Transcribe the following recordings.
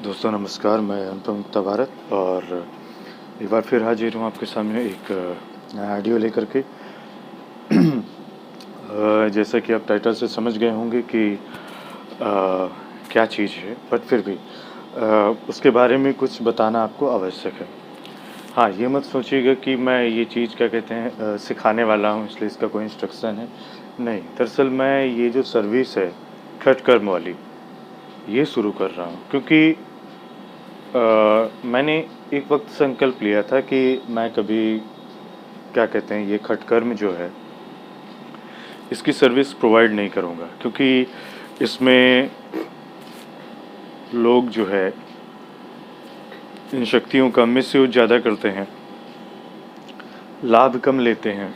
दोस्तों नमस्कार, मैं अनुपम गुप्ता भारत और एक बार फिर हाजिर हूँ आपके सामने एक नया ऑडियो लेकर के। जैसा कि आप टाइटल से समझ गए होंगे कि क्या चीज़ है, बट फिर भी उसके बारे में कुछ बताना आपको आवश्यक है। हाँ, ये मत सोचिएगा कि मैं ये चीज़ क्या कहते हैं सिखाने वाला हूँ, इसलिए इसका कोई इंस्ट्रक्शन है। नहीं, दरअसल मैं ये जो सर्विस है खट कर्म वाली, ये शुरू कर रहा हूँ क्योंकि मैंने एक वक्त संकल्प लिया था कि मैं कभी क्या कहते हैं ये खटकर्म जो है इसकी सर्विस प्रोवाइड नहीं करूँगा, क्योंकि इसमें लोग जो है इन शक्तियों का मिसयूज ज़्यादा करते हैं, लाभ कम लेते हैं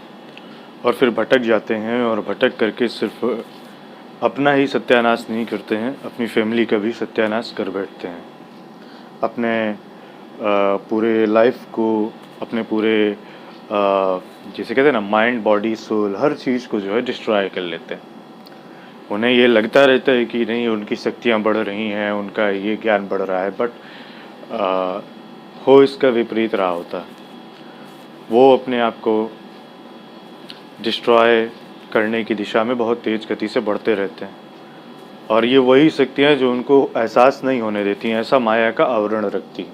और फिर भटक जाते हैं, और भटक करके सिर्फ अपना ही सत्यानाश नहीं करते हैं, अपनी फैमिली का भी सत्यानाश कर बैठते हैं। अपने पूरे लाइफ को, अपने पूरे जैसे कहते हैं ना माइंड बॉडी सोल, हर चीज़ को जो है डिस्ट्रॉय कर लेते हैं। उन्हें ये लगता रहता है कि नहीं उनकी शक्तियाँ बढ़ रही हैं, उनका ये ज्ञान बढ़ रहा है, बट हो इसका विपरीत रहा होता है। वो अपने आप को डिस्ट्रॉय करने की दिशा में बहुत तेज़ गति से बढ़ते रहते हैं, और ये वही शक्तियाँ जो उनको एहसास नहीं होने देती हैं, ऐसा माया का आवरण रखती हैं।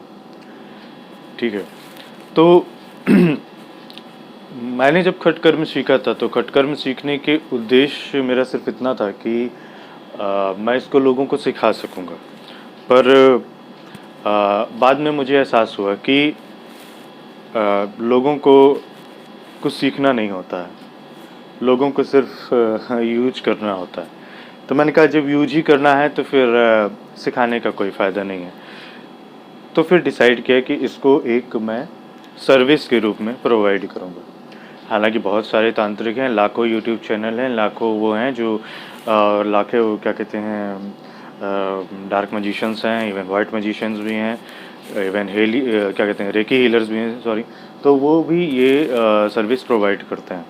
ठीक है, तो मैंने जब खटकर्म सीखा था तो खटकर्म सीखने के उद्देश्य मेरा सिर्फ इतना था कि मैं इसको लोगों को सिखा सकूँगा, पर बाद में मुझे एहसास हुआ कि लोगों को कुछ सीखना नहीं होता है, लोगों को सिर्फ यूज करना होता है। तो मैंने कहा जब यूज ही करना है तो फिर सिखाने का कोई फ़ायदा नहीं है। तो फिर डिसाइड किया कि इसको एक मैं सर्विस के रूप में प्रोवाइड करूँगा। हालांकि बहुत सारे तांत्रिक हैं, लाखों यूट्यूब चैनल हैं, लाखों वो हैं जो लाखों क्या कहते हैं डार्क मैजिशियंस हैं, इवन वाइट मैजिशियंस भी हैं, इवन क्या कहते हैं रेकी हीलर्स भी हैं, सॉरी, तो वो भी ये सर्विस प्रोवाइड करते हैं।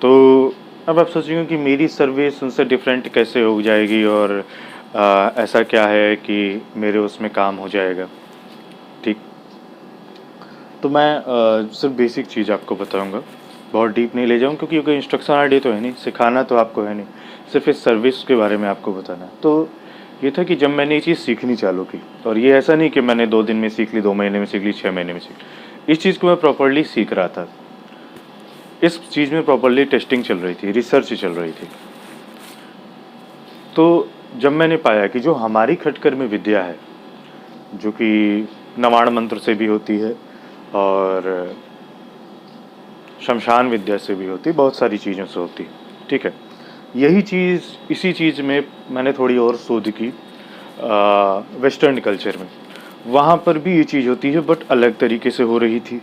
तो अब आप सोचेंगे कि मेरी सर्विस उनसे डिफरेंट कैसे हो जाएगी, और ऐसा क्या है कि मेरे उसमें काम हो जाएगा। ठीक, तो मैं सिर्फ बेसिक चीज़ आपको बताऊंगा, बहुत डीप नहीं ले जाऊँ, क्योंकि कोई इंस्ट्रक्शन आईडी तो है नहीं, सिखाना तो आपको है नहीं, सिर्फ इस सर्विस के बारे में आपको बताना है। तो ये था कि जब मैंने ये चीज़ सीखनी चालू की, और ये ऐसा नहीं कि मैंने 2 दिन में सीख ली, 2 महीने में सीख ली, 6 महीने में सीख ली, इस चीज़ को मैं प्रॉपरली सीख रहा था। इस चीज़ में प्रॉपरली टेस्टिंग चल रही थी, रिसर्च चल रही थी। तो जब मैंने पाया कि जो हमारी खटकर्म विद्या है, जो कि नवाण मंत्र से भी होती है और शमशान विद्या से भी होती, बहुत सारी चीज़ों से होती, ठीक है, यही चीज़ इसी चीज़ में मैंने थोड़ी और शोध की वेस्टर्न कल्चर में। वहाँ पर भी ये चीज़ होती है, बट अलग तरीके से हो रही थी।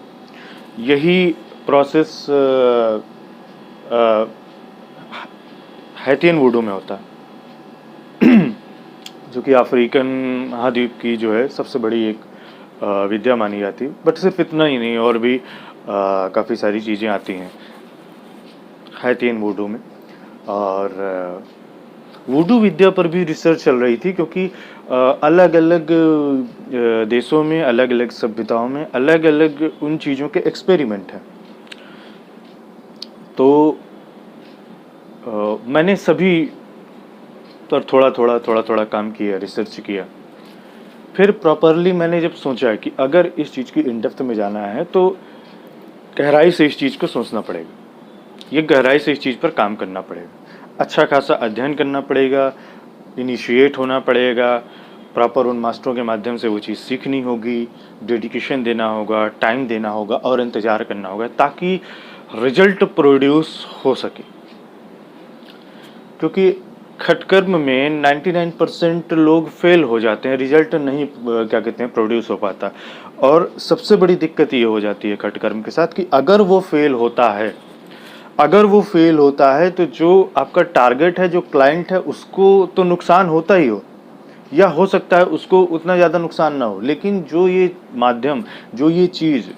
यही प्रोसेस हैतियन वुडू में होता है, जो कि अफ्रीकन महाद्वीप की जो है सबसे बड़ी एक विद्या मानी जाती है। बट सिर्फ इतना ही नहीं, और भी काफ़ी सारी चीज़ें आती हैं हैतियन वुडू में। और वुडू विद्या पर भी रिसर्च चल रही थी, क्योंकि अलग अलग देशों में, अलग अलग सभ्यताओं में अलग अलग उन चीज़ों के एक्सपेरिमेंट हैं। तो मैंने सभी पर थोड़ा थोड़ा काम किया, रिसर्च किया। फिर प्रॉपरली मैंने जब सोचा कि अगर इस चीज़ की इन डेप्थ में जाना है तो गहराई से इस चीज़ को सोचना पड़ेगा, ये गहराई से इस चीज़ पर काम करना पड़ेगा, अच्छा खासा अध्ययन करना पड़ेगा, इनिशिएट होना पड़ेगा, प्रॉपर उन मास्टरों के माध्यम से वो चीज़ सीखनी होगी, डेडिकेशन देना होगा, टाइम देना होगा और इंतज़ार करना होगा, ताकि रिजल्ट प्रोड्यूस हो सके। क्योंकि खटकर्म में 99% लोग फेल हो जाते हैं, रिजल्ट नहीं क्या कहते हैं प्रोड्यूस हो पाता। और सबसे बड़ी दिक्कत ये हो जाती है खटकर्म के साथ कि अगर वो फेल होता है तो जो आपका टारगेट है, जो क्लाइंट है, उसको तो नुकसान होता ही हो, या हो सकता है उसको उतना ज़्यादा नुकसान ना हो, लेकिन जो ये माध्यम, जो ये चीज़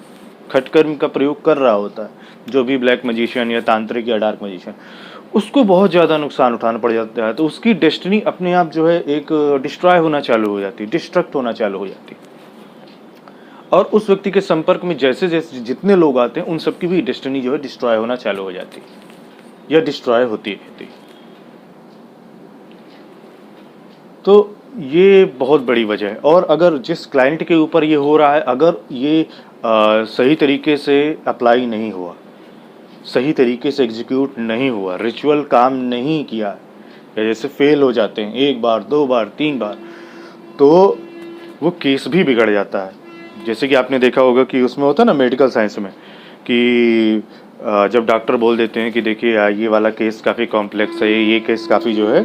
खटकर्म का प्रयोग कर रहा होता है, जो भी ब्लैक मैजिशियन या तांत्रिक या डार्क मैजिशियन, उसको बहुत ज़्यादा नुकसान उठाना पड़ जाता है, तो उसकी डेस्टिनी अपने आप जो है एक डिस्ट्रॉय होना चालू हो जाती है, डिस्ट्रक्ट होना चालू हो जाती है। और उस व्यक्ति के संपर्क में जैसे जैसे जितने लोग आते हैं उन सबकी भी डेस्टिनी जो है डिस्ट्रॉय होना चालू हो जाती है या डिस्ट्रॉय होती रहती है। तो ये बहुत बड़ी वजह है। और अगर जिस क्लाइंट के ऊपर ये हो रहा है, अगर ये सही तरीके से अप्लाई नहीं हुआ, सही तरीके से एग्जीक्यूट नहीं हुआ, रिचुअल काम नहीं किया, या जैसे फेल हो जाते हैं 1 बार 2 बार 3 बार, तो वो केस भी बिगड़ जाता है। जैसे कि आपने देखा होगा कि उसमें होता है ना मेडिकल साइंस में कि जब डॉक्टर बोल देते हैं कि देखिए ये वाला केस काफ़ी कॉम्प्लेक्स है, ये केस काफ़ी जो है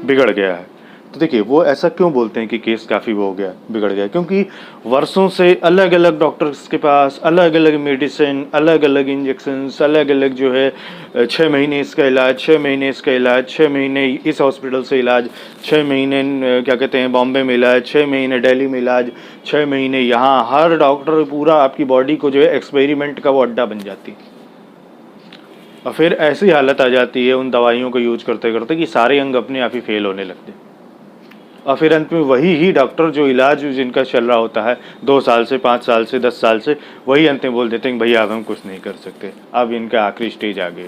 बिगड़ गया है, तो देखिए वो ऐसा क्यों बोलते हैं कि केस काफ़ी वो हो गया बिगड़ गया, क्योंकि वर्षों से अलग अलग डॉक्टर्स के पास अलग अलग मेडिसिन, अलग अलग इंजेक्शन्स, अलग अलग जो है 6 महीने इसका इलाज, 6 महीने इसका इलाज, 6 महीने इस हॉस्पिटल से इलाज, 6 महीने क्या कहते हैं बॉम्बे में इलाज, 6 महीने दिल्ली में इलाज, 6 महीने यहाँ, हर डॉक्टर पूरा आपकी बॉडी को जो है एक्सपेरिमेंट का वो अड्डा बन जाती है। और फिर ऐसी हालत आ जाती है उन दवाइयों को यूज करते करते कि सारे अंग अपने आप ही फेल होने लगते हैं। और फिर अंत में वही ही डॉक्टर जो इलाज जिनका चल रहा होता है 2 साल से, 5 साल से, 10 साल से, वही अंत में बोल देते हैं भैया अब हम कुछ नहीं कर सकते, अब इनका आखिरी स्टेज आ गई।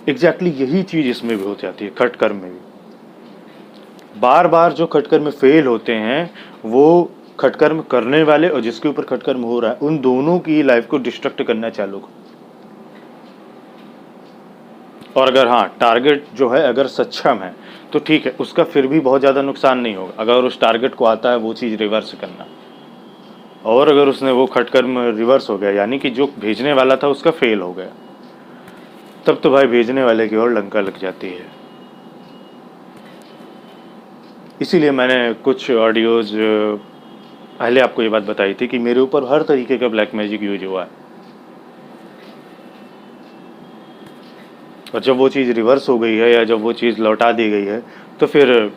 एग्जैक्टली यही चीज़ इसमें भी हो जाती है, खटकर्म में भी। बार बार जो खटकर्म फेल होते हैं वो खटकर्म करने वाले और जिसके ऊपर खटकर्म हो रहा है उन दोनों की लाइफ को डिस्ट्रक्ट करना चालू। और अगर हाँ टारगेट जो है अगर सक्षम है तो ठीक है, उसका फिर भी बहुत ज़्यादा नुकसान नहीं होगा अगर उस टारगेट को आता है वो चीज़ रिवर्स करना। और अगर उसने वो खटकर्म रिवर्स हो गया, यानी कि जो भेजने वाला था उसका फेल हो गया, तब तो भाई भेजने वाले की ओर लंका लग जाती है। इसीलिए मैंने कुछ ऑडियोज पहले आपको ये बात बताई थी कि मेरे ऊपर हर तरीके का ब्लैक मैजिक यूज हुआ है, और जब वो चीज़ रिवर्स हो गई है या जब वो चीज़ लौटा दी गई है तो फिर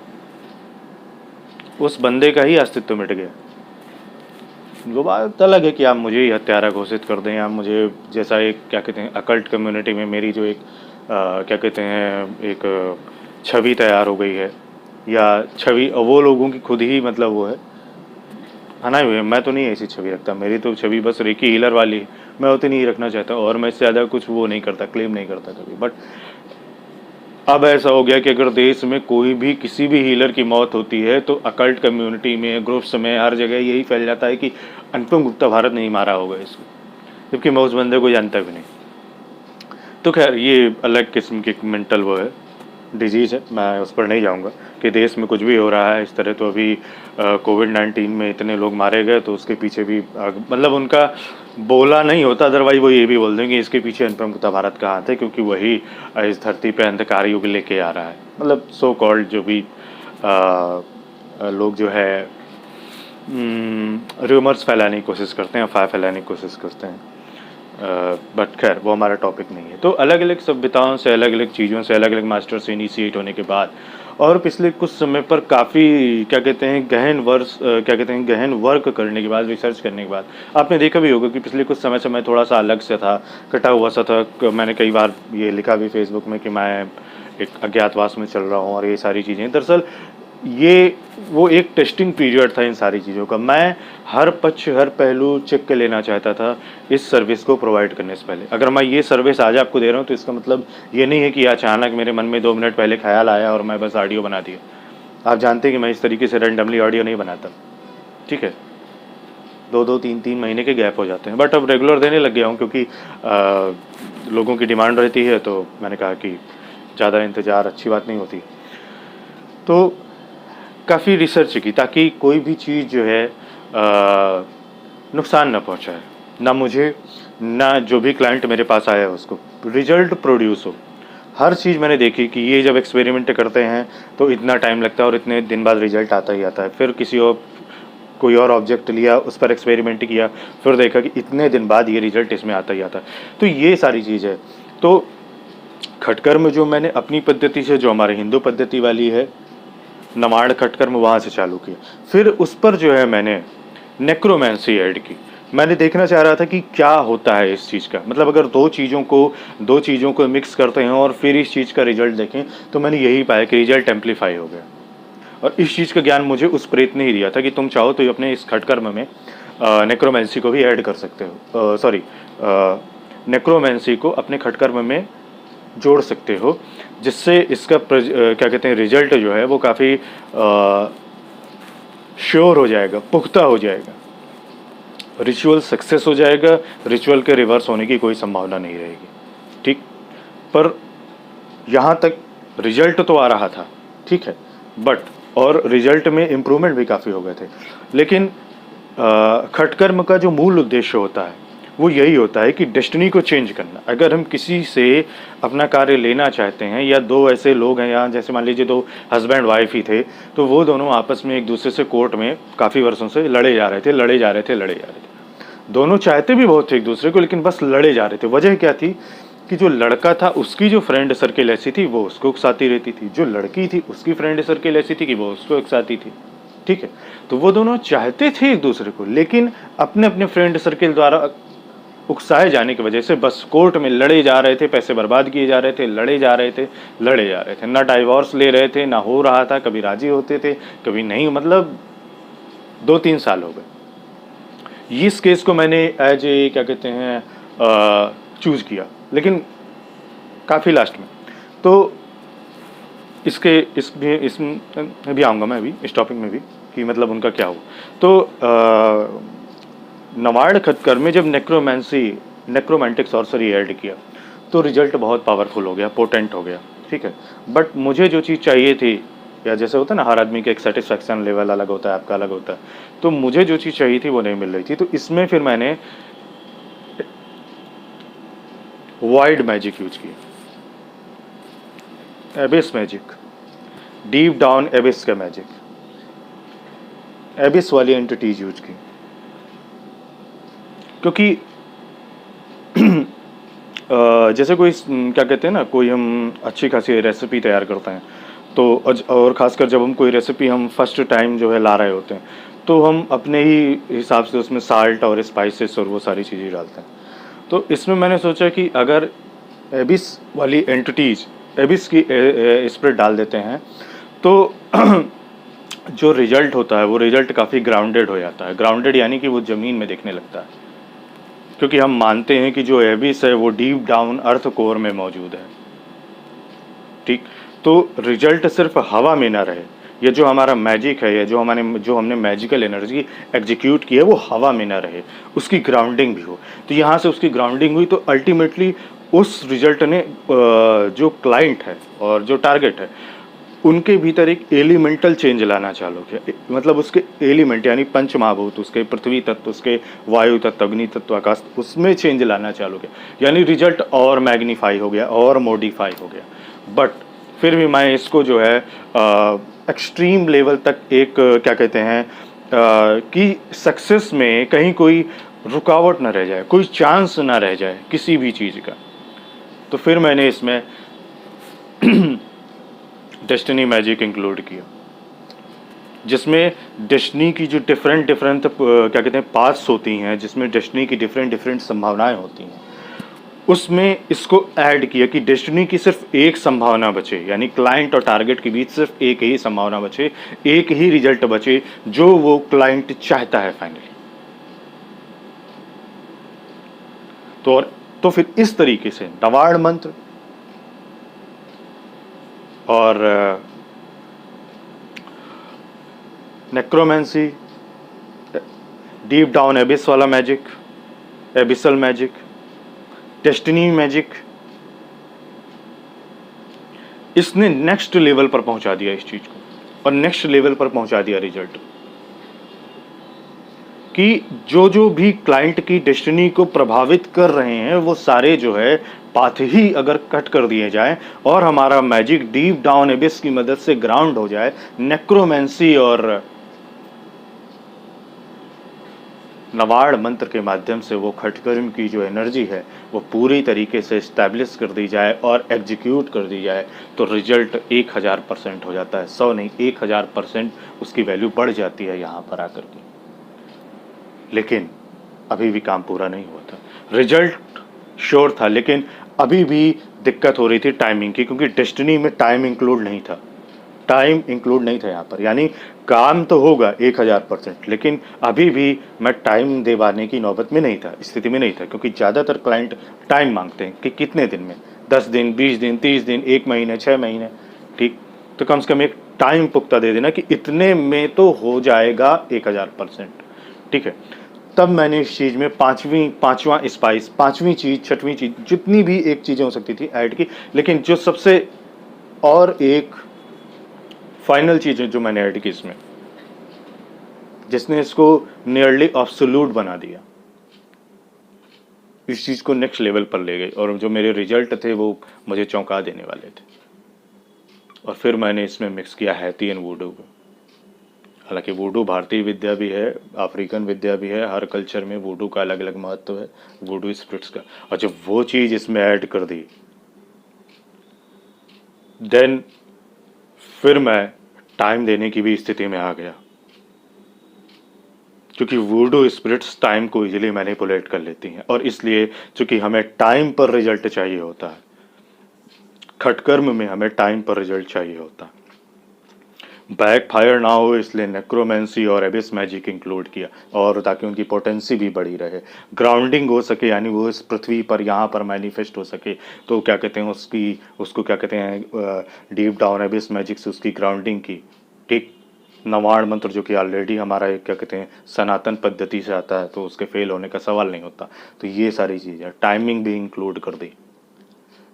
उस बंदे का ही अस्तित्व मिट गया। वो बात अलग है कि आप मुझे ही हत्यारा घोषित कर दें, आप मुझे जैसा एक क्या कहते हैं अकल्ट कम्युनिटी में मेरी जो एक क्या कहते हैं एक छवि तैयार हो गई है, या छवि वो लोगों की खुद ही मतलब वो है ना, मैं तो नहीं ऐसी छवि रखता, मेरी तो छवि बस रेकी हीलर वाली है, मैं उतनी नहीं रखना चाहता और मैं इससे ज़्यादा कुछ वो नहीं करता, क्लेम नहीं करता कभी। बट अब ऐसा हो गया कि अगर देश में कोई भी किसी भी हीलर की मौत होती है तो अकल्ट कम्युनिटी में, ग्रुप्स में, हर जगह यही फैल जाता है कि अनुपम गुप्ता भारत नहीं मारा होगा इसको, जबकि मैं उस बंदे को जानता भी नहीं। तो खैर ये अलग किस्म की मेंटल वो है, डिजीज़ है, मैं उस पर नहीं जाऊंगा कि देश में कुछ भी हो रहा है इस तरह। तो अभी कोविड-19 में इतने लोग मारे गए तो उसके पीछे भी मतलब उनका बोला नहीं होता, अदरवाइज वो ये भी बोल देंगे इसके पीछे अनुपम गुप्ता भारत का हाथ है, क्योंकि वही इस धरती पे अंधकार युग लेके आ रहा है। मतलब सो कॉल्ड जो भी लोग जो है रूमर्स फैलाने की कोशिश करते हैं, अफवाह फैलाने की कोशिश करते हैं, बट खैर वो हमारा टॉपिक नहीं है। तो अलग अलग सभ्यताओं से, अलग अलग चीज़ों से, अलग अलग मास्टर से इनिशिएट होने के बाद और पिछले कुछ समय पर काफ़ी क्या कहते हैं गहन वर्क करने के बाद, रिसर्च करने के बाद आपने देखा भी होगा कि पिछले कुछ समय से मैं थोड़ा सा अलग से था, कटा हुआ सा था। मैंने कई बार ये लिखा भी फेसबुक में कि मैं एक अज्ञातवास में चल रहा हूँ और ये सारी चीज़ें। दरअसल ये वो एक टेस्टिंग पीरियड था इन सारी चीज़ों का। मैं हर पक्ष, हर पहलू चेक के लेना चाहता था इस सर्विस को प्रोवाइड करने से पहले। अगर मैं ये सर्विस आज आपको दे रहा हूँ तो इसका मतलब ये नहीं है कि अचानक मेरे मन में 2 मिनट पहले ख्याल आया और मैं बस ऑडियो बना दिया। आप जानते हैं कि मैं इस तरीके से रैंडमली ऑडियो नहीं बनाता, ठीक है। 2-2, 3-3 महीने के गैप हो जाते हैं, बट अब रेगुलर देने लग गया हूँ क्योंकि लोगों की डिमांड रहती है। तो मैंने कहा कि ज़्यादा इंतज़ार अच्छी बात नहीं होती, तो काफ़ी रिसर्च की ताकि कोई भी चीज़ जो है नुकसान ना पहुंचाए, ना मुझे, ना जो भी क्लाइंट मेरे पास आया है उसको, रिजल्ट प्रोड्यूस हो। हर चीज़ मैंने देखी कि ये जब एक्सपेरिमेंट करते हैं तो इतना टाइम लगता है और इतने दिन बाद रिजल्ट आता ही आता है। फिर कोई और ऑब्जेक्ट लिया, उस पर एक्सपेरिमेंट किया, फिर देखा कि इतने दिन बाद ये रिजल्ट इसमें आता ही आता है। तो ये सारी चीज़ है। तो खटकर्म जो मैंने अपनी पद्धति से, जो हमारे हिंदू पद्धति वाली है, नवाड़ खटकर्म, वहाँ से चालू किया। फिर उस पर जो है मैंने नेक्रोमेंसी ऐड की। मैंने देखना चाह रहा था कि क्या होता है इस चीज़ का, मतलब अगर दो चीज़ों को मिक्स करते हैं और फिर इस चीज़ का रिजल्ट देखें, तो मैंने यही पाया कि रिजल्ट एम्पलीफाई हो गया। और इस चीज़ का ज्ञान मुझे उस प्रेत ने ही दिया था कि तुम चाहो तो अपने इस खटकर्म में नेक्रोमेंसी को भी ऐड कर सकते हो, सॉरी, नेक्रोमेंसी को अपने खटकर्म में जोड़ सकते हो, जिससे इसका क्या कहते हैं, रिजल्ट जो है वो काफ़ी श्योर हो जाएगा, पुख्ता हो जाएगा, रिचुअल सक्सेस हो जाएगा, रिचुअल के रिवर्स होने की कोई संभावना नहीं रहेगी। ठीक, पर यहाँ तक रिजल्ट तो आ रहा था, ठीक है, बट और रिजल्ट में इम्प्रूवमेंट भी काफ़ी हो गए थे, लेकिन खटकर्म का जो मूल उद्देश्य होता है वो यही होता है कि डेस्टिनी को चेंज करना। अगर हम किसी से अपना कार्य लेना चाहते हैं, या दो ऐसे लोग हैं, यहाँ जैसे मान लीजिए दो हस्बैंड वाइफ ही थे, तो वो दोनों आपस में एक दूसरे से कोर्ट में काफ़ी वर्षों से लड़े जा रहे थे। दोनों चाहते भी बहुत थे एक दूसरे को, लेकिन बस लड़े जा रहे थे। वजह क्या थी कि जो लड़का था उसकी जो फ्रेंड सर्किल ऐसी थी वो उसको उकसाती रहती थी, जो लड़की थी उसकी फ्रेंड सर्किल ऐसी थी कि वो उसको उकसाती थी। ठीक है, तो वो दोनों चाहते थे एक दूसरे को, लेकिन अपने अपने फ्रेंड सर्किल द्वारा उकसाए जाने की वजह से बस कोर्ट में लड़े जा रहे थे, पैसे बर्बाद किए जा रहे थे, लड़े जा रहे थे, ना डाइवोर्स ले रहे थे, ना हो रहा था, कभी राजी होते थे कभी नहीं, मतलब 2-3 साल हो गए। इस केस को मैंने एज ए क्या कहते हैं चूज किया, लेकिन काफ़ी लास्ट में, तो इसमें भी आऊँगा मैं अभी इस टॉपिक में भी कि मतलब उनका क्या हुआ। तो नवाड़ खटकर में जब नेक्रोमेंटिक सॉर्सरी ऐड किया तो रिजल्ट बहुत पावरफुल हो गया, पोटेंट हो गया। ठीक है, बट मुझे जो चीज़ चाहिए थी, या जैसे होता है ना, हर आदमी का एक सेटिस्फैक्शन लेवल अलग होता है, आपका अलग होता है, तो मुझे जो चीज़ चाहिए थी वो नहीं मिल रही थी। तो इसमें फिर मैंने वाइड मैजिक यूज किया, एबिस मैजिक, डीप डाउन एबिस का मैजिक, एबिस वाली एंटिटीज यूज की, क्योंकि जैसे कोई क्या कहते हैं ना, कोई हम अच्छी खासी रेसिपी तैयार करते हैं, तो और ख़ासकर जब हम कोई रेसिपी हम फर्स्ट टाइम जो है ला रहे होते हैं, तो हम अपने ही हिसाब से उसमें साल्ट और स्पाइसेस और वो सारी चीज़ें डालते हैं। तो इसमें मैंने सोचा कि अगर एबिस वाली एंटिटीज, एबिस की स्प्रेड डाल देते हैं, तो जो रिजल्ट होता है वो रिजल्ट काफ़ी ग्राउंडेड हो जाता है। ग्राउंडेड यानी कि वो ज़मीन में दिखने लगता है, क्योंकि हम मानते हैं कि जो एबिस है वो डीप डाउन अर्थ कोर में मौजूद है। ठीक, तो रिजल्ट सिर्फ हवा में ना रहे, ये जो हमारा मैजिक है, या जो हमने मैजिकल एनर्जी एग्जीक्यूट की है वो हवा में ना रहे, उसकी ग्राउंडिंग भी हो। तो यहाँ से उसकी ग्राउंडिंग हुई, तो अल्टीमेटली उस रिजल्ट ने जो क्लाइंट है और जो टारगेट है उनके भीतर एक एलिमेंटल चेंज लाना चालू किया। मतलब उसके एलिमेंट यानी पंच महाभूत, उसके पृथ्वी तत्व, उसके वायु तत्व, अग्नि तत्व, आकाश, उसमें चेंज लाना चालू किया, यानी रिजल्ट और मैग्नीफाई हो गया और मॉडिफाई हो गया। बट फिर भी मैं इसको जो है एक्सट्रीम लेवल तक एक क्या कहते हैं कि सक्सेस में कहीं कोई रुकावट ना रह जाए, कोई चांस ना रह जाए किसी भी चीज़ का। तो फिर मैंने इसमें डेस्टिनी मैजिक इंक्लूड किया, जिसमें डेस्टिनी की जो डिफरेंट क्या कहते हैं पाथ्स होती हैं, जिसमें डेस्टिनी की डिफरेंट संभावनाएं होती हैं, उसमें इसको ऐड किया कि डेस्टिनी की सिर्फ एक संभावना बचे, यानी क्लाइंट और टारगेट के बीच सिर्फ एक ही संभावना बचे, एक ही रिजल्ट बचे जो वो क्लाइंट चाहता है फाइनली। तो फिर इस तरीके से नवाड़ मंत्र और नेक्रोमेंसी, डीप डाउन एबिस वाला magic, abyssal magic, destiny magic, इसने नेक्स्ट लेवल पर पहुंचा दिया इस चीज को, और नेक्स्ट लेवल पर पहुंचा दिया रिजल्ट, कि जो भी क्लाइंट की डेस्टिनी को प्रभावित कर रहे हैं वो सारे जो है पाथ ही अगर कट कर दिए जाए और हमारा मैजिक डीप डाउन एबिस की मदद से ग्राउंड हो जाए, नेक्रोमेंसी और नवाड़ मंत्र के माध्यम से वो खटकर्म की जो एनर्जी है वो पूरी तरीके से इस्टेब्लिश कर दी जाए और एग्जीक्यूट कर दी जाए, तो रिजल्ट 1000% हो जाता है। 100 नहीं, 1000% उसकी वैल्यू बढ़ जाती है यहाँ पर आकर के। लेकिन अभी भी काम पूरा नहीं हुआ था। रिजल्ट श्योर था, लेकिन अभी भी दिक्कत हो रही थी टाइमिंग की, क्योंकि डेस्टिनी में टाइम इंक्लूड नहीं था। टाइम इंक्लूड नहीं था यहाँ पर, यानी काम तो होगा 1000%, लेकिन अभी भी मैं टाइम दे पाने की नौबत में नहीं था, स्थिति में नहीं था, क्योंकि ज़्यादातर क्लाइंट टाइम मांगते हैं कि कितने दिन में, 10 दिन, 20 दिन, 30 दिन, 1 महीने, 6 महीने। ठीक, तो कम से कम एक टाइम पुख्ता दे देना कि इतने में तो हो जाएगा 1000%। ठीक है, तब मैंने इस चीज़ में पांचवा स्पाइस, पांचवी चीज़, छठवीं चीज़, जितनी भी एक चीज़ें हो सकती थी ऐड की, लेकिन जो सबसे और एक फाइनल चीज़ है जो मैंने ऐड की इसमें, जिसने इसको नियरली ऑब्सोल्यूट बना दिया, इस चीज़ को नेक्स्ट लेवल पर ले गई, और जो मेरे रिजल्ट थे वो मुझे चौंका देने वाले थे। और फिर मैंने इसमें मिक्स किया हैती एंड वुडू को। हालांकि वुडू भारतीय विद्या भी है, अफ्रीकन विद्या भी है, हर कल्चर में वुडू का अलग अलग महत्व है, वुडू स्पिरिट्स का। और जब वो चीज़ इसमें ऐड कर दी, देन फिर मैं टाइम देने की भी स्थिति में आ गया, क्योंकि वुडू स्पिरिट्स टाइम को इजीली मैनिपुलेट कर लेती हैं, और इसलिए चूंकि हमें टाइम पर रिजल्ट चाहिए होता है, खटकर्म में हमें टाइम पर रिजल्ट चाहिए होता है, बैक फायर ना हो, इसलिए नेक्रोमेंसी और एबिस मैजिक इंक्लूड किया, और ताकि उनकी पोटेंसी भी बढ़ी रहे, ग्राउंडिंग हो सके, यानी वो इस पृथ्वी पर यहाँ पर मैनिफेस्ट हो सके। तो क्या कहते हैं उसको क्या कहते हैं, डीप डाउन एबिस मैजिक से उसकी ग्राउंडिंग की। ठीक, नवाण मंत्र जो कि ऑलरेडी हमारा एक क्या कहते हैं सनातन पद्धति से आता है, तो उसके फेल होने का सवाल नहीं होता। तो ये सारी चीज़ें, टाइमिंग भी इंक्लूड कर दी,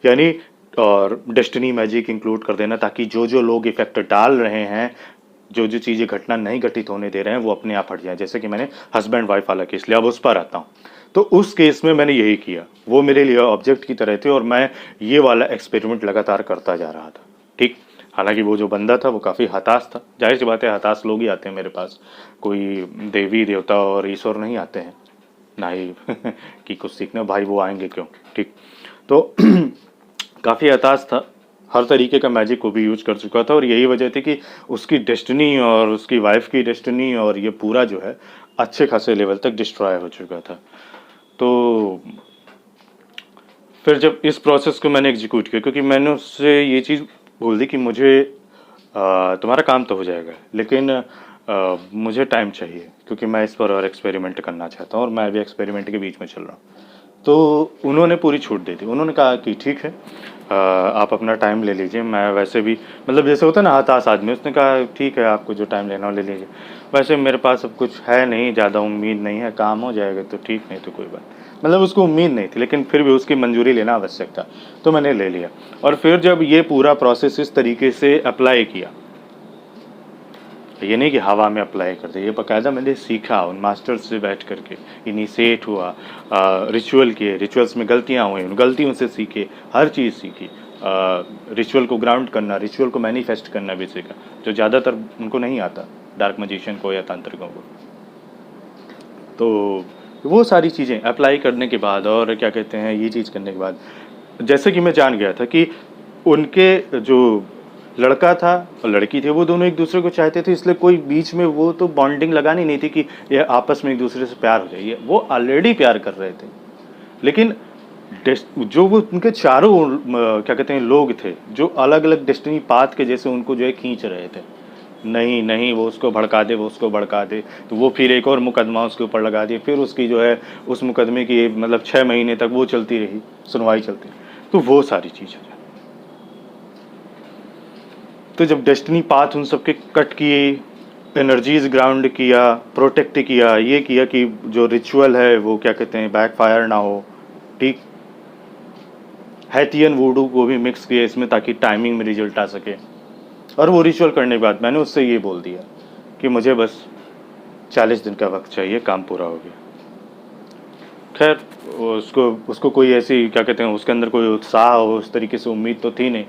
यानी और डेस्टिनी मैजिक इंक्लूड कर देना, ताकि जो जो लोग इफेक्ट डाल रहे हैं, जो जो चीज़ें घटना नहीं घटित होने दे रहे हैं, वो अपने आप हट जाए। जैसे कि मैंने हस्बैंड वाइफ वाला केस लिया, अब उस पर आता हूँ। तो उस केस में मैंने यही किया, वो मेरे लिए ऑब्जेक्ट की तरह थे, और मैं ये वाला एक्सपेरिमेंट लगातार करता जा रहा था। ठीक, हालांकि वो जो बंदा था वो काफ़ी हताश था, जाहिर सी बात है, हताश लोग ही आते हैं मेरे पास, कोई देवी देवता और ईश्वर नहीं आते हैं, ना ही कि कुछ सीखने, भाई वो आएंगे क्यों। ठीक, तो काफ़ी हताश था, हर तरीके का मैजिक को भी यूज कर चुका था, और यही वजह थी कि उसकी डेस्टिनी और उसकी वाइफ की डेस्टिनी और ये पूरा जो है अच्छे खासे लेवल तक डिस्ट्रॉय हो चुका था। तो फिर जब इस प्रोसेस को मैंने एग्जीक्यूट किया, क्योंकि मैंने उससे ये चीज़ बोल दी कि मुझे तुम्हारा काम तो हो जाएगा, लेकिन मुझे टाइम चाहिए, क्योंकि मैं इस पर और एक्सपेरिमेंट करना चाहता हूँ, और मैं अभी एक्सपेरिमेंट के बीच में चल रहा हूँ। तो उन्होंने पूरी छूट दे दी, उन्होंने कहा कि ठीक है, आप अपना टाइम ले लीजिए, मैं वैसे भी मतलब जैसे होता है ना हताश आदमी, उसने कहा ठीक है, आपको जो टाइम लेना हो ले लीजिए, वैसे मेरे पास अब कुछ है नहीं, ज़्यादा उम्मीद नहीं है, काम हो जाएगा तो ठीक, नहीं तो कोई बात। मतलब उसको उम्मीद नहीं थी, लेकिन फिर भी उसकी मंजूरी लेना आवश्यक था, तो मैंने ले लिया। और फिर जब ये पूरा प्रोसेस इस तरीके से अप्लाई किया, ये नहीं कि हवा में अप्लाई कर दे, ये बाकायदा मैंने सीखा उन मास्टर से बैठ करके, इनिशिएट हुआ, रिचुअल किए, रिचुअल्स में गलतियाँ हुई, उन गलतियों से सीखे, हर चीज़ सीखी, रिचुअल को ग्राउंड करना, रिचुअल को मैनिफेस्ट करना भी सीखा, जो ज़्यादातर उनको नहीं आता, डार्क मैजिशियन को या तांत्रिकों को। तो वो सारी चीज़ें अप्लाई करने के बाद, और क्या कहते हैं, ये चीज़ करने के बाद, जैसे कि मैं जान गया था कि उनके जो लड़का था और लड़की थे, वो दोनों एक दूसरे को चाहते थे, इसलिए कोई बीच में वो तो बॉन्डिंग लगानी नहीं थी कि ये आपस में एक दूसरे से प्यार हो जाए, वो ऑलरेडी प्यार कर रहे थे। लेकिन जो वो उनके चारों क्या कहते हैं लोग थे, जो अलग अलग डेस्टिनी पाथ के जैसे उनको जो है खींच रहे थे, नहीं नहीं वो उसको भड़का दे, वो उसको भड़का दे, तो वो फिर एक और मुकदमा उसके ऊपर लगा दिए, फिर उसकी जो है उस मुकदमे की मतलब 6 महीने तक वो चलती रही, सुनवाई चलती। तो वो सारी चीज़ है। तो जब डेस्टिनी पाथ उन सबके कट किए, एनर्जीज ग्राउंड किया, प्रोटेक्ट किया, ये किया कि जो रिचुअल है वो क्या कहते हैं बैकफायर ना हो। ठीक, हैथियन वुडू को भी मिक्स किया इसमें, ताकि टाइमिंग में रिजल्ट आ सके। और वो रिचुअल करने के बाद मैंने उससे ये बोल दिया कि मुझे बस 40 दिन का वक्त चाहिए, काम पूरा हो गया। खैर उसको कोई ऐसी क्या कहते हैं उसके अंदर कोई उत्साह हो, उस तरीके से उम्मीद तो थी नहीं,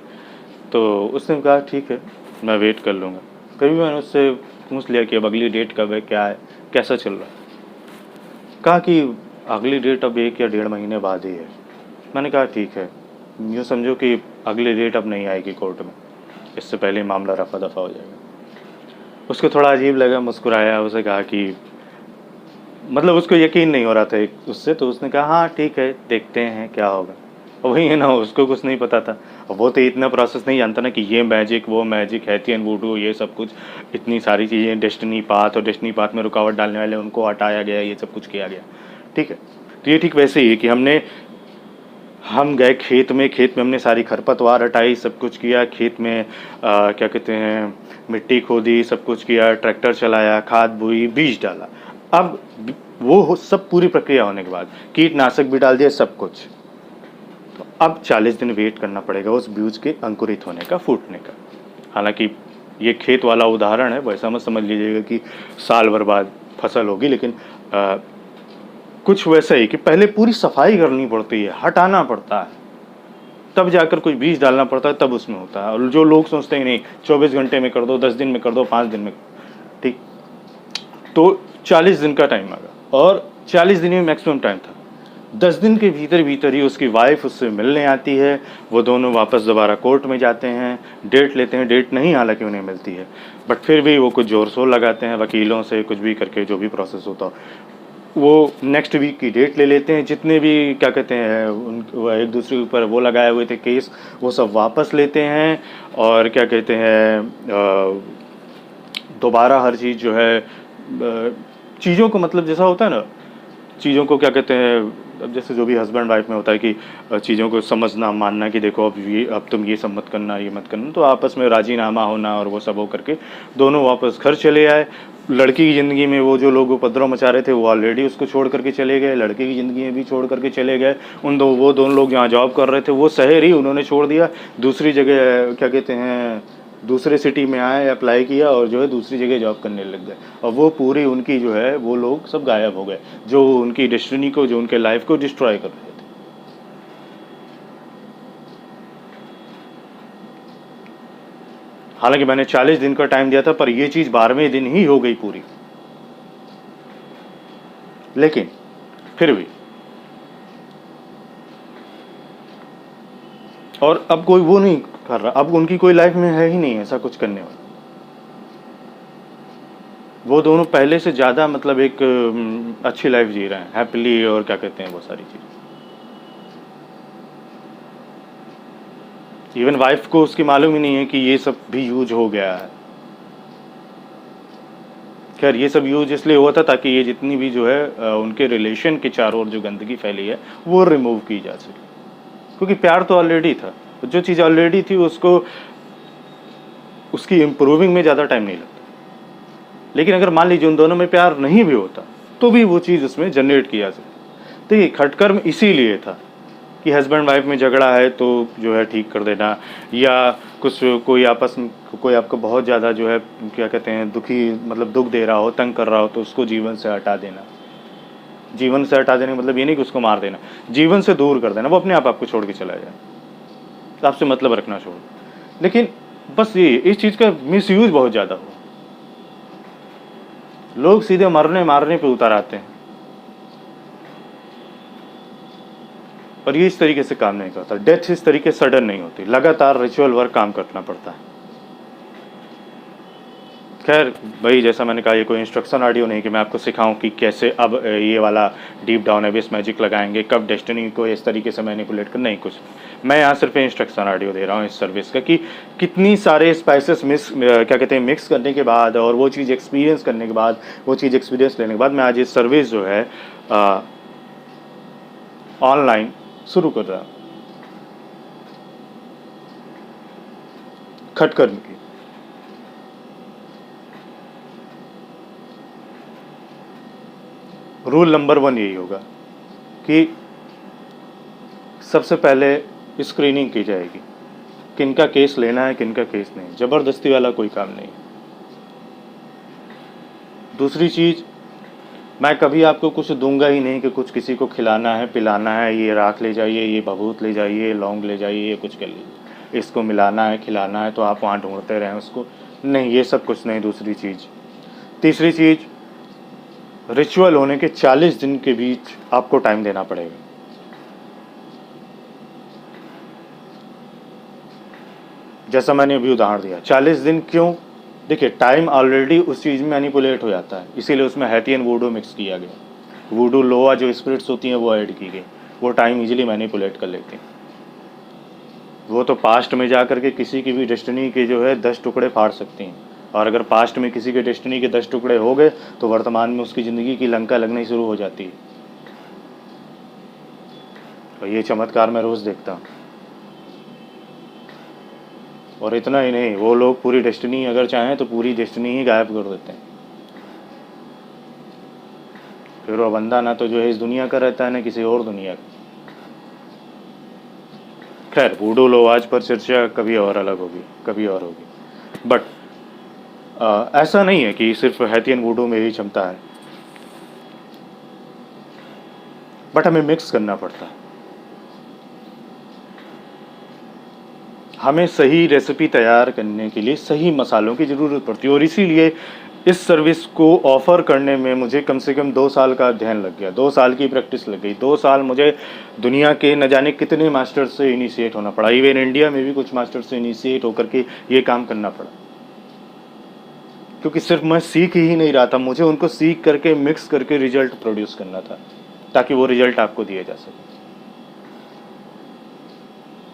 तो उसने कहा ठीक है, मैं वेट कर लूँगा। फिर भी मैंने उससे पूछ लिया कि अब अगली डेट कब है, क्या है, कैसा चल रहा है। कहा कि अगली डेट अब 1 या 1.5 महीने बाद ही है। मैंने कहा ठीक है, यूँ समझो कि अगली डेट अब नहीं आएगी कोर्ट में, इससे पहले मामला रफा दफा हो जाएगा। उसको थोड़ा अजीब लगा, मुस्कुराया, उसे कहा कि मतलब उसको यकीन नहीं हो रहा था उससे, तो उसने कहा हाँ ठीक है देखते हैं क्या होगा। और वही है ना, उसको कुछ नहीं पता था। और वो तो इतना प्रोसेस नहीं जानता ना कि ये मैजिक वो मैजिक हैथियन वूडू ये सब कुछ, इतनी सारी चीज़ें, डेस्टिनी पाथ, और डेस्टिनी पाथ में रुकावट डालने वाले उनको हटाया गया, ये सब कुछ किया गया। ठीक है, तो ये ठीक वैसे ही है कि हम गए खेत में हमने सारी खरपतवार हटाई, सब कुछ किया खेत में, क्या कहते हैं, मिट्टी खोदी, सब कुछ किया, ट्रैक्टर चलाया, खाद बोई, बीज डाला। अब सब पूरी प्रक्रिया होने के बाद कीटनाशक भी डाल दिया, सब कुछ। तो अब 40 दिन वेट करना पड़ेगा उस बीज के अंकुरित होने का, फूटने का। हालांकि ये खेत वाला उदाहरण है, वैसा मत समझ लीजिएगा कि साल भर बाद फसल होगी, लेकिन कुछ वैसा ही कि पहले पूरी सफाई करनी पड़ती है, हटाना पड़ता है, तब जाकर कोई बीज डालना पड़ता है, तब उसमें होता है। और जो लोग सोचते हैं नहीं 24 घंटे में कर दो, 10 दिन में कर दो, 5 दिन में, ठीक, तो 40 दिन का टाइम आगा, और 40 दिन में मैक्सिमम टाइम था। 10 दिन के भीतर भीतर ही उसकी वाइफ उससे मिलने आती है, वो दोनों वापस दोबारा कोर्ट में जाते हैं, डेट लेते हैं, डेट नहीं हालांकि उन्हें मिलती है, बट फिर भी वो कुछ जोर शोर लगाते हैं वकीलों से, कुछ भी करके जो भी प्रोसेस होता हो, वो नेक्स्ट वीक की डेट ले लेते हैं। जितने भी क्या कहते हैं वो एक दूसरे के ऊपर वो लगाए हुए थे केस, वो सब वापस लेते हैं, और क्या कहते हैं दोबारा हर चीज़ जो है चीज़ों को, मतलब जैसा होता है ना, चीज़ों को क्या कहते हैं, अब जैसे जो भी हस्बैंड वाइफ में होता है कि चीज़ों को समझना, मानना कि देखो अब तुम ये सब मत करना, ये मत करना, तो आपस में राजीनामा होना, और वो सब हो करके दोनों वापस घर चले आए। लड़की की ज़िंदगी में वो जो लोग उपद्रव मचा रहे थे वो ऑलरेडी उसको छोड़ करके चले गए, लड़के की ज़िंदगी में भी छोड़ करके चले गए। वो दोनों लोग जहाँ जॉब कर रहे थे वो शहर ही उन्होंने छोड़ दिया, दूसरी जगह क्या कहते हैं दूसरे सिटी में आए, अप्लाई किया, और जो है दूसरी जगह जॉब करने लग गए। और वो पूरी उनकी जो है वो लोग सब गायब हो गए, जो उनकी डेस्टिनी को, जो उनके लाइफ को डिस्ट्रॉय कर रहे थे। हालांकि मैंने 40 दिन का टाइम दिया था, पर यह चीज़ 12वें दिन ही हो गई पूरी। लेकिन फिर भी, और अब कोई वो नहीं कर रहा, अब उनकी कोई लाइफ में है ही नहीं ऐसा कुछ करने वाला। वो दोनों पहले से ज़्यादा मतलब एक अच्छी लाइफ जी रहे हैं, हैप्पीली, और क्या कहते हैं वो सारी चीज़। इवन वाइफ को उसकी मालूम ही नहीं है कि ये सब भी यूज हो गया है। खैर ये सब यूज इसलिए हुआ था ताकि ये जितनी भी जो है उनके रिलेशन के चारों ओर जो गंदगी फैली है वो रिमूव की जा सके, क्योंकि प्यार तो ऑलरेडी था, जो चीज़ ऑलरेडी थी उसको, उसकी इम्प्रूविंग में ज़्यादा टाइम नहीं लगता। लेकिन अगर मान लीजिए उन दोनों में प्यार नहीं भी होता तो भी वो चीज़ उसमें जनरेट किया सकती। तो ये खटकर्म इसीलिए था कि हस्बैंड वाइफ में झगड़ा है तो जो है ठीक कर देना, या कुछ कोई आपस में कोई आपको बहुत ज़्यादा जो है क्या कहते हैं दुखी, मतलब दुख दे रहा हो, तंग कर रहा हो, तो उसको जीवन से हटा देना। जीवन से हटा देने का मतलब ये नहीं कि उसको मार देना, जीवन से दूर कर देना, वो अपने आप आपको छोड़ के चला जाए, आपसे मतलब रखना छोड़। लेकिन बस ये इस चीज़ का मिसयूज बहुत ज़्यादा हो, लोग सीधे मरने मारने पे उतर आते हैं, और ये इस तरीके से काम नहीं करता। डेथ इस तरीके सडन नहीं होती, लगातार रिचुअल वर्क काम करना पड़ता है। खैर भाई, जैसा मैंने कहा ये कोई इंस्ट्रक्शन ऑडियो नहीं कि मैं आपको सिखाऊं कि कैसे अब ये वाला डीप डाउन एबिस मैजिक लगाएंगे, कब डेस्टिनी को इस तरीके से मैनिपुलेट कर, नहीं, कुछ नहीं। मैं यहाँ सिर्फ इंस्ट्रक्शन ऑडियो दे रहा हूँ इस सर्विस का, कि कितनी सारे स्पाइसेस क्या कहते हैं मिक्स करने के बाद, और वो चीज़ एक्सपीरियंस करने के बाद, वो चीज़ एक्सपीरियंस लेने के बाद मैं आज ये सर्विस जो है ऑनलाइन शुरू कर रहा हूँ, खटकर्म की। रूल नंबर 1 यही होगा कि सबसे पहले स्क्रीनिंग की जाएगी, किनका केस लेना है, किनका केस नहीं, ज़बरदस्ती वाला कोई काम नहीं। दूसरी चीज़, मैं कभी आपको कुछ दूंगा ही नहीं कि कुछ किसी को खिलाना है, पिलाना है, ये राख ले जाइए, ये भभूत ले जाइए, लौंग ले जाइए, ये कुछ कर लीजिए, इसको मिलाना है, खिलाना है, तो आप वहाँ ढूंढते रहें उसको, नहीं, ये सब कुछ नहीं। दूसरी चीज़। तीसरी चीज़, रिचुअल होने के 40 दिन के बीच आपको टाइम देना पड़ेगा। जैसा मैंने अभी उदाहरण दिया, 40 दिन क्यों? देखिए, टाइम ऑलरेडी उस चीज़ में मैनिपुलेट हो जाता है, इसीलिए उसमें हैथियन वूडू मिक्स किया गया। वूडू लोआ जो स्पिरिट्स होती हैं वो ऐड की गई, वो टाइम इजीली मैनिपुलेट कर लेती हैं। वो तो पास्ट में जा कर के किसी की भी डेस्टिनी के जो है 10 टुकड़े फाड़ सकती हैं, और अगर पास्ट में किसी के डेस्टिनी के 10 टुकड़े हो गए तो वर्तमान में उसकी ज़िंदगी की लंका लगनी शुरू हो जाती है। और ये चमत्कार मैं रोज़ देखता हूँ। और इतना ही नहीं, वो लोग पूरी डेस्टिनी अगर चाहें तो पूरी डेस्टिनी ही गायब कर देते हैं। फिर वो बंदा ना तो जो है इस दुनिया का रहता है ना किसी और दुनिया का। खैर, वूडू लोवाज पर चर्चा कभी और अलग होगी, कभी और होगी। बट ऐसा नहीं है कि सिर्फ हैथियन वूडू में ही क्षमता है, बट हमें मिक्स करना पड़ता है। हमें सही रेसिपी तैयार करने के लिए सही मसालों की ज़रूरत पड़ती है, और इसीलिए इस सर्विस को ऑफ़र करने में मुझे कम से कम 2 साल का अध्ययन लग गया, 2 साल की प्रैक्टिस लग गई, 2 साल मुझे दुनिया के न जाने कितने मास्टर से इनिशिएट होना पड़ा। इवन इंडिया में भी कुछ मास्टर से इनिशिएट होकर के ये काम करना पड़ा, क्योंकि सिर्फ मैं सीख ही नहीं रहा था, मुझे उनको सीख करके मिक्स करके रिजल्ट प्रोड्यूस करना था, ताकि वो रिजल्ट आपको दिया जा सके,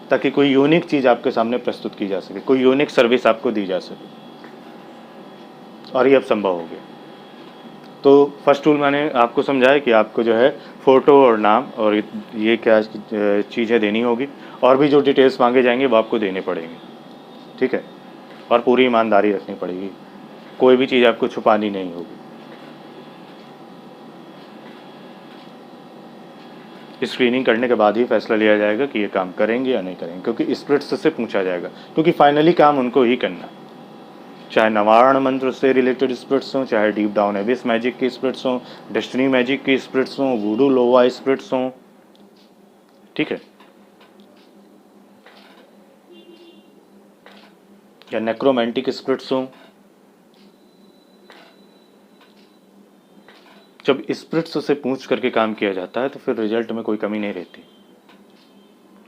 ताकि कोई यूनिक चीज़ आपके सामने प्रस्तुत की जा सके, कोई यूनिक सर्विस आपको दी जा सके। और ये अब संभव हो गया। तो फर्स्ट टूल मैंने आपको समझाया कि आपको जो है फ़ोटो और नाम और ये क्या चीज़ें देनी होगी, और भी जो डिटेल्स मांगे जाएंगे वो आपको देने पड़ेंगे, ठीक है। और पूरी ईमानदारी रखनी पड़ेगी, कोई भी चीज़ आपको छुपानी नहीं होगी। स्क्रीनिंग करने के बाद ही फैसला लिया जाएगा कि ये काम करेंगे या नहीं करेंगे, क्योंकि स्पिरिट्स से पूछा जाएगा, क्योंकि फाइनली काम उनको ही करना, चाहे नवारण मंत्र से रिलेटेड स्पिरिट्स हों, चाहे डीप डाउन एबिस मैजिक के स्पिरिट्स हों, डेस्टिनी मैजिक के स्पिरिट्स हों, वूडू लोवा स्पिरिट्स हों, ठीक है, या नेक्रोमैंटिक स्पिरिट्स हों। जब स्पिरिट्स से पूछ करके काम किया जाता है तो फिर रिजल्ट में कोई कमी नहीं रहती।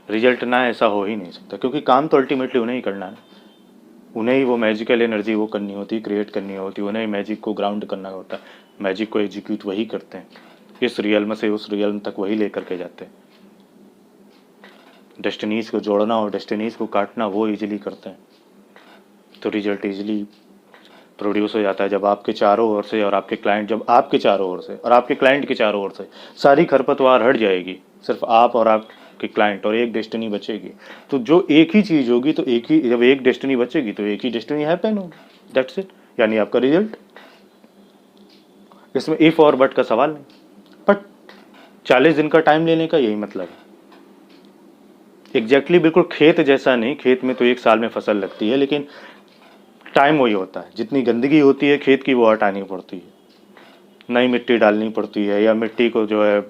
रिजल्ट ना ऐसा हो ही नहीं सकता, क्योंकि काम तो अल्टीमेटली उन्हें ही करना है, उन्हें ही वो मैजिकल एनर्जी वो करनी होती है, क्रिएट करनी होती है, उन्हें मैजिक को ग्राउंड करना होता है, मैजिक को एग्जीक्यूट वही करते हैं, इस रियल्म से उस रियल्म तक वही लेकर के जाते हैं। डेस्टिनीज़ को जोड़ना और डेस्टिनीज़ को काटना वो इजीली करते हैं, तो रिजल्ट इजीली प्रोड्यूस हो जाता है। जब आपके चारों ओर से और आपके क्लाइंट, जब आपके चारों ओर से और आपके क्लाइंट के चारों ओर से सारी खरपतवार हट जाएगी, सिर्फ आप और आपके क्लाइंट और एक डेस्टिनी बचेगी, तो जो एक ही चीज़ होगी, तो एक ही, जब एक डेस्टिनी बचेगी तो एक ही डेस्टिनी हैपन होगी, दैट्स इट, यानी आपका रिजल्ट। इसमें इफ़ और बट का सवाल नहीं, बट 40 दिन का टाइम लेने का यही मतलब है। एग्जैक्टली बिल्कुल खेत जैसा नहीं, खेत में तो 1 साल में फसल लगती है, लेकिन टाइम वही होता है। जितनी गंदगी होती है खेत की वो हटानी पड़ती है, नई मिट्टी डालनी पड़ती है, या मिट्टी को जो है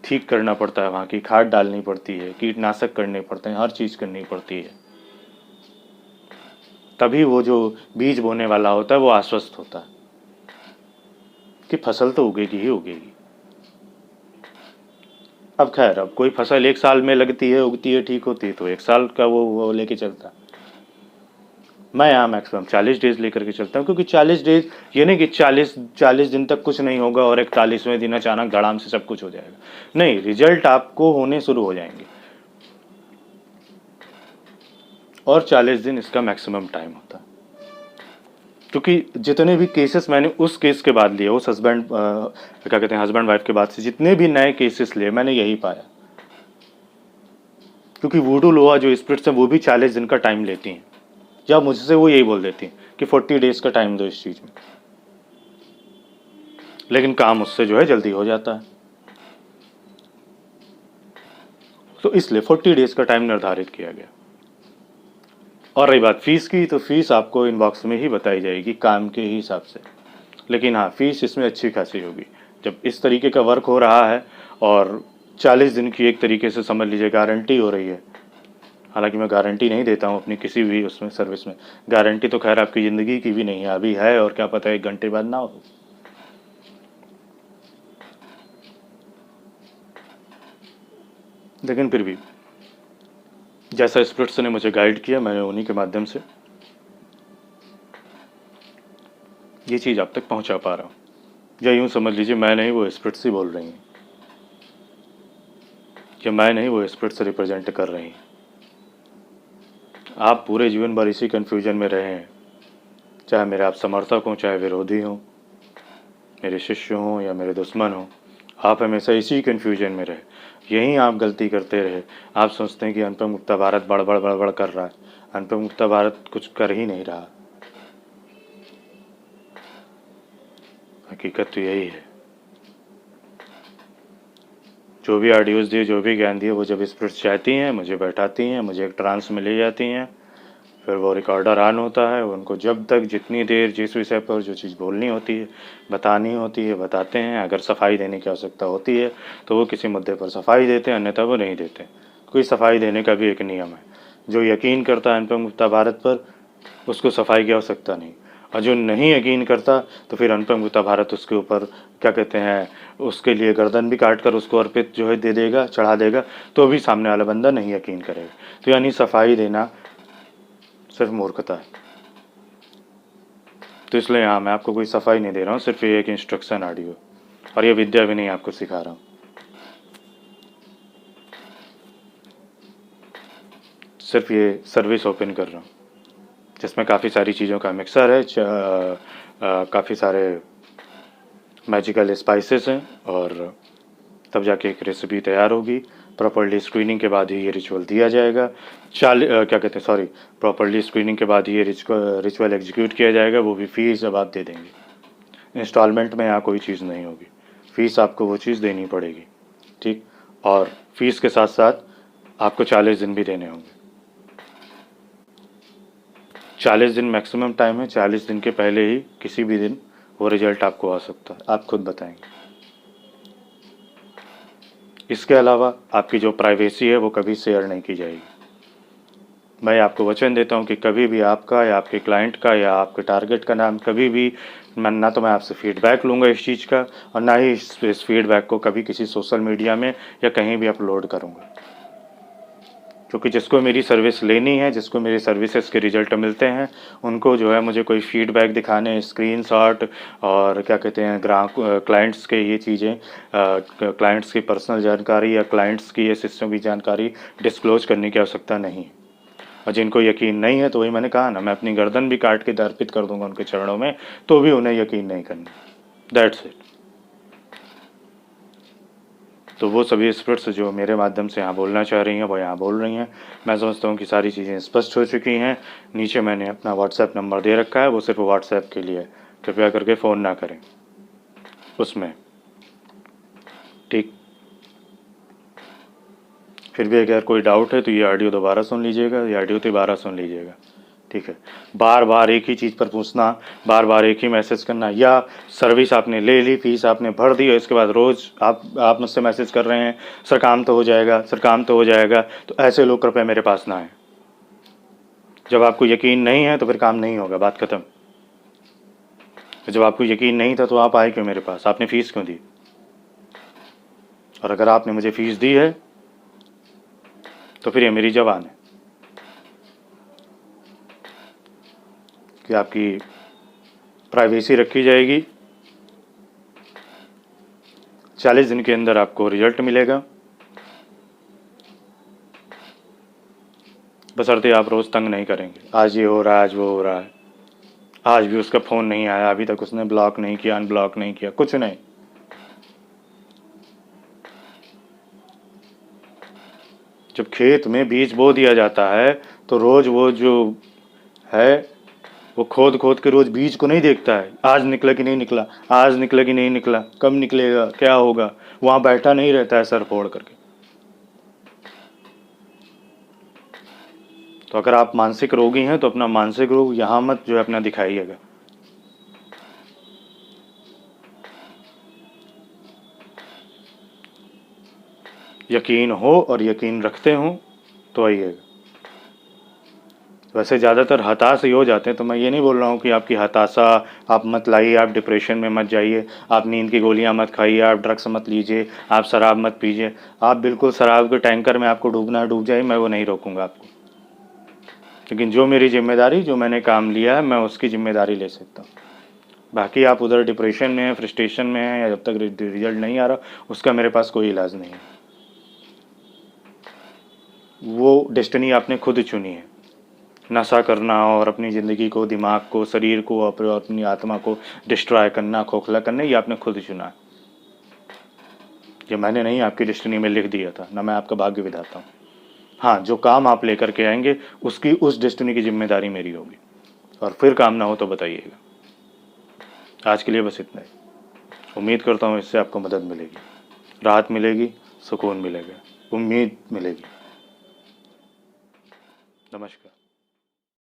ठीक करना पड़ता है, वहाँ की खाद डालनी पड़ती है, कीटनाशक करने पड़ते हैं, हर चीज़ करनी पड़ती है, तभी वो जो बीज बोने वाला होता है वो आश्वस्त होता है कि फसल तो उगेगी ही उगेगी। अब खैर, अब कोई फसल 1 साल में लगती है, उगती है, ठीक होती है, तो 1 साल का वो लेके चलता है। मैं यहाँ मैक्सिमम 40 डेज लेकर के चलता हूँ, क्योंकि 40 डेज ये नहीं कि 40 दिन तक कुछ नहीं होगा और 41वें दिन अचानक धड़ाम से सब कुछ हो जाएगा। नहीं, रिजल्ट आपको होने शुरू हो जाएंगे, और 40 दिन इसका मैक्सिमम टाइम होता है। क्योंकि जितने भी केसेस मैंने उस केस के बाद लिए, उस हस्बैंड क्या कहते हैं हस्बैंड वाइफ के बाद से जितने भी नए केसेस लिए, मैंने यही पाया, क्योंकि वूडू लोहा जो स्पिरिट्स हैं वो भी 40 दिन का टाइम लेती हैं, या मुझसे वो यही बोल देती हैं कि 40 डेज का टाइम दो इस चीज़ में, लेकिन काम उससे जो है जल्दी हो जाता है। तो इसलिए 40 डेज का टाइम निर्धारित किया गया। और रही बात फीस की, तो फीस आपको इनबॉक्स में ही बताई जाएगी काम के ही हिसाब से, लेकिन हाँ, फीस इसमें अच्छी खासी होगी। जब इस तरीके का वर्क हो रहा है और 40 दिन की एक तरीके से समझ लीजिए गारंटी हो रही है, हालांकि मैं गारंटी नहीं देता हूँ अपनी किसी भी उसमें सर्विस में, गारंटी तो खैर आपकी ज़िंदगी की भी नहीं है, अभी है और क्या पता 1 घंटे बाद ना हो। लेकिन फिर भी जैसा स्पिरिट्स ने मुझे गाइड किया, मैंने उन्हीं के माध्यम से ये चीज़ आप तक पहुंचा पा रहा हूँ। या यूँ समझ लीजिए मैं नहीं वो स्पिरिट्स ही बोल रही हैं, कि मैं नहीं वो स्पिरिट्स रिप्रेजेंट कर रही हैं। आप पूरे जीवन भर इसी कन्फ्यूजन में रहे हैं, चाहे मेरे आप समर्थक हों चाहे विरोधी हों, मेरे शिष्य हों या मेरे दुश्मन हों, आप हमेशा इसी कन्फ्यूजन में रहे, यहीं आप गलती करते रहे। आप सोचते हैं कि अनुपम गुप्ता भारत बड़बड़ बड़बड़ कर रहा है, अनुपम गुप्ता भारत कुछ कर ही नहीं रहा। हकीकत तो यही है। जो भी ऑडियोज़ दिए, जो भी ज्ञान दिए, वो जब स्पिरिट्स चाहती हैं मुझे बैठाती हैं, मुझे एक ट्रांस में ले जाती हैं, फिर वो रिकॉर्डर ऑन होता है, उनको जब तक जितनी देर जिस विषय पर जो चीज़ बोलनी होती है बतानी होती है बताते हैं। अगर सफाई देने की आवश्यकता होती है तो वो किसी मुद्दे पर सफाई देते हैं, अन्यथा वो नहीं देते। कोई सफाई देने का भी एक नियम है। जो यकीन करता है अनुपम गुप्ता भारत पर, उसको सफाई की आवश्यकता नहीं, और जो नहीं यकीन करता तो फिर अनुपम गुप्ता भारत उसके ऊपर क्या कहते हैं, उसके लिए गर्दन भी काट कर उसको अर्पित जो है दे देगा, चढ़ा देगा, तो भी सामने वाला बंदा नहीं यकीन करेगा। तो यानी सफाई देना सिर्फ मूर्खता है। तो इसलिए यहाँ मैं आपको कोई सफाई नहीं दे रहा हूँ, सिर्फ ये एक इंस्ट्रक्शन ऑडियो, और ये विद्या भी नहीं आपको सिखा रहा हूँ, सिर्फ ये सर्विस ओपन कर रहा हूँ जिसमें काफ़ी सारी चीज़ों का मिक्सर है, काफ़ी सारे मैजिकल स्पाइसेस हैं, और तब जाके एक रेसिपी तैयार होगी। प्रॉपर्ली स्क्रीनिंग के बाद ही ये रिचुअल दिया जाएगा। क्या कहते हैं, सॉरी, प्रॉपर्ली स्क्रीनिंग के बाद ही ये रिचुअल एग्जीक्यूट किया जाएगा, वो भी फीस जब आप दे देंगे। इंस्टॉलमेंट में यहाँ कोई चीज़ नहीं होगी, फ़ीस आपको वो चीज़ देनी पड़ेगी, ठीक। और फीस के साथ साथ आपको 40 दिन भी देने होंगे। 40 दिन मैक्सिमम टाइम है, 40 दिन के पहले ही किसी भी दिन वो रिजल्ट आपको आ सकता है, आप खुद बताएंगे। इसके अलावा आपकी जो प्राइवेसी है वो कभी शेयर नहीं की जाएगी। मैं आपको वचन देता हूँ कि कभी भी आपका या आपके क्लाइंट का या आपके टारगेट का नाम कभी भी ना तो मैं आपसे फीडबैक लूँगा इस चीज़ का, और ना ही इस फीडबैक को कभी किसी सोशल मीडिया में या कहीं भी अपलोड करूँगा। क्योंकि जिसको मेरी सर्विस लेनी है, जिसको मेरी सर्विसेज के रिजल्ट मिलते हैं, उनको जो है मुझे कोई फीडबैक दिखाने, स्क्रीनशॉट और क्या कहते हैं ग्राहक क्लाइंट्स के ये चीज़ें, क्लाइंट्स की पर्सनल जानकारी या क्लाइंट्स की ये सिस्टम की जानकारी डिस्क्लोज करने की आवश्यकता नहीं। और जिनको यकीन नहीं है, तो वही मैंने कहा ना, मैं अपनी गर्दन भी काट के अर्पित कर दूंगा उनके चरणों में, तो भी उन्हें यकीन नहीं करना। That's it. तो वो सभी स्पिरिट्स जो मेरे माध्यम से यहाँ बोलना चाह रही हैं वो यहाँ बोल रही हैं। मैं समझता हूँ कि सारी चीज़ें स्पष्ट हो चुकी हैं। नीचे मैंने अपना व्हाट्सएप नंबर दे रखा है, वो सिर्फ व्हाट्सएप के लिए, कृपया करके फ़ोन ना करें उसमें, ठीक। फिर भी अगर कोई डाउट है तो ये ऑडियो दोबारा सुन लीजिएगा, ये ऑडियो दोबारा सुन लीजिएगा, ठीक है। बार बार एक ही चीज़ पर पूछना, बार बार एक ही मैसेज करना, या सर्विस आपने ले ली, फीस आपने भर दी और इसके बाद रोज़ आप मुझसे मैसेज कर रहे हैं, सर काम तो हो जाएगा, सर काम तो हो जाएगा, तो ऐसे लोग कृपया मेरे पास ना आए। जब आपको यकीन नहीं है तो फिर काम नहीं होगा, बात ख़त्म। जब आपको यकीन नहीं था तो आप आए क्यों मेरे पास, आपने फ़ीस क्यों दी? और अगर आपने मुझे फ़ीस दी है तो फिर ये मेरी ज़बान है कि आपकी प्राइवेसी रखी जाएगी। 40 दिन के अंदर आपको रिजल्ट मिलेगा, बशर्ते आप रोज़ तंग नहीं करेंगे, आज ये हो रहा है, आज वो हो रहा है, आज भी उसका फ़ोन नहीं आया, अभी तक उसने ब्लॉक नहीं किया, अनब्लॉक नहीं किया, कुछ नहीं। जब खेत में बीज बो दिया जाता है तो रोज़ वो जो है वो खोद खोद के रोज़ बीज को नहीं देखता है, आज निकला कि नहीं निकला, आज निकला कि नहीं निकला, कब निकलेगा, क्या होगा। वहाँ बैठा नहीं रहता है सर फोड़ करके। तो अगर आप मानसिक रोगी हैं तो अपना मानसिक रोग यहाँ मत जो है अपना दिखाइएगा। यकीन हो और यकीन रखते हो तो आइएगा। वैसे ज़्यादातर हताश ही हो जाते हैं, तो मैं ये नहीं बोल रहा हूँ कि आपकी हताशा आप मत लाइए, आप डिप्रेशन में मत जाइए, आप नींद की गोलियाँ मत खाइए, आप ड्रग्स मत लीजिए, आप शराब मत पीजिए। आप बिल्कुल शराब के टैंकर में आपको डूबना डूब जाए, मैं वो नहीं रोकूँगा आपको। लेकिन जो मेरी जिम्मेदारी, जो मैंने काम लिया है, मैं उसकी जिम्मेदारी ले सकता हूँ। बाकी आप उधर डिप्रेशन में हैं, फ्रस्ट्रेशन में हैं, या जब तक रिजल्ट नहीं आ रहा, उसका मेरे पास कोई इलाज नहीं है। वो डेस्टिनी आपने खुद चुनी है। नशा करना और अपनी ज़िंदगी को, दिमाग को, शरीर को, अपनी आत्मा को डिस्ट्रॉय करना, खोखला करना, ये आपने खुद चुना है। ये मैंने नहीं आपकी डेस्टिनी में लिख दिया था, ना मैं आपका भाग्य विधाता हूँ। हाँ, जो काम आप लेकर के आएंगे उसकी, उस डेस्टिनी की जिम्मेदारी मेरी होगी। और फिर काम ना हो तो बताइएगा। आज के लिए बस इतना ही। उम्मीद करता हूँ इससे आपको मदद मिलेगी, राहत मिलेगी, सुकून मिलेगा, उम्मीद मिलेगी। नमस्कार।